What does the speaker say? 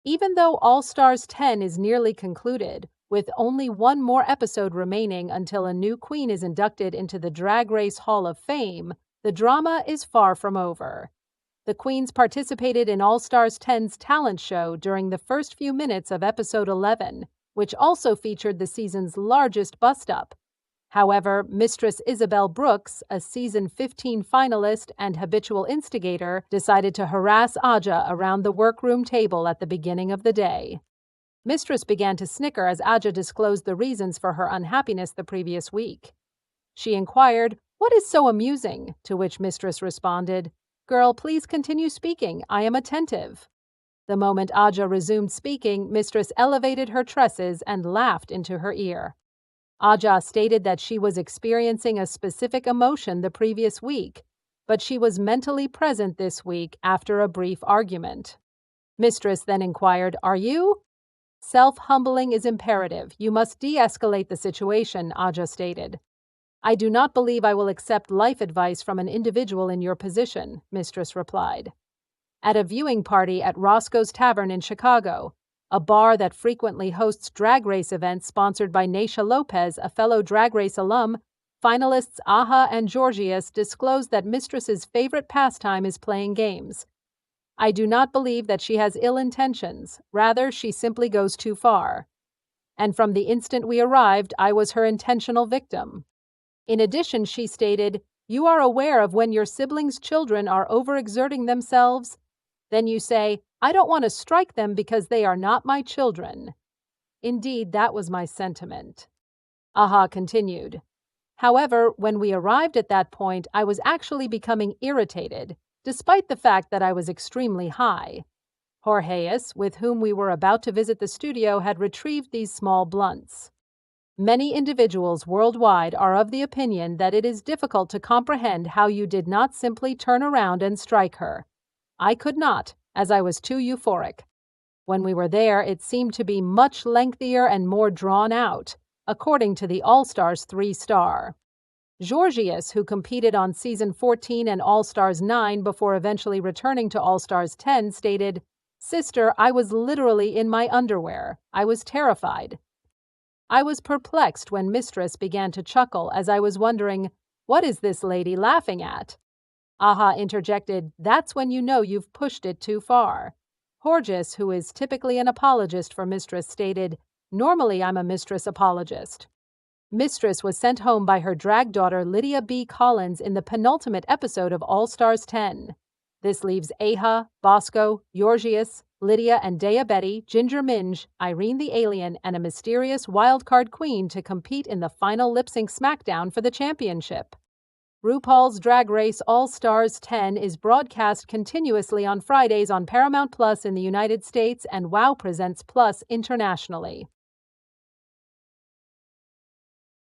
Even though All Stars 10 is nearly concluded, with only one more episode remaining until a new queen is inducted into the Drag Race Hall of Fame, the drama is far from over. The queens participated in All Stars 10's talent show during the first few minutes of episode 11, which also featured the season's largest bust-up. However, Mistress Isabel Brooks, a season 15 finalist and habitual instigator, decided to harass Aja around the workroom table at the beginning of the day. Mistress began to snicker as Aja disclosed the reasons for her unhappiness the previous week. She inquired, "What is so amusing?" To which Mistress responded, "Girl, please continue speaking. I am attentive." The moment Aja resumed speaking, Mistress elevated her tresses and laughed into her ear. Aja stated that she was experiencing a specific emotion the previous week, but she was mentally present this week after a brief argument. Mistress then inquired, "Are you?" "Self-humbling is imperative. You must de-escalate the situation," Aja stated. "I do not believe I will accept life advice from an individual in your position," Mistress replied. At a viewing party at Roscoe's Tavern in Chicago, a bar that frequently hosts drag race events sponsored by Naisha Lopez, a fellow Drag Race alum, finalists Aja and Georgius disclosed that Mistress's favorite pastime is playing games. "I do not believe that she has ill intentions. Rather, she simply goes too far. And from the instant we arrived, I was her intentional victim." In addition, she stated, "You are aware of when your siblings' children are overexerting themselves? Then you say, 'I don't want to strike them because they are not my children.'" Indeed, that was my sentiment. Aja continued. "However, when we arrived at that point, I was actually becoming irritated, despite the fact that I was extremely high. Jorgeus, with whom we were about to visit the studio, had retrieved these small blunts. Many individuals worldwide are of the opinion that it is difficult to comprehend how you did not simply turn around and strike her. I could not, as I was too euphoric. When we were there, it seemed to be much lengthier and more drawn out, according to the All-Stars 3-star. Georgius, who competed on Season 14 and All-Stars 9 before eventually returning to All-Stars 10, stated, "Sister, I was literally in my underwear. I was terrified. I was perplexed when Mistress began to chuckle as I was wondering, what is this lady laughing at?" Aja interjected, "That's when you know you've pushed it too far." Georgius, who is typically an apologist for Mistress, stated, "Normally I'm a Mistress apologist." Mistress was sent home by her drag daughter Lydia B. Collins in the penultimate episode of All Stars 10. This leaves Aja, Bosco, Georgius, Lydia and Dea Betty, Ginger Minge, Irene the Alien, and a mysterious wildcard queen to compete in the final lip-sync smackdown for the championship. RuPaul's Drag Race All Stars 10 is broadcast continuously on Fridays on Paramount Plus in the United States and WOW Presents Plus internationally.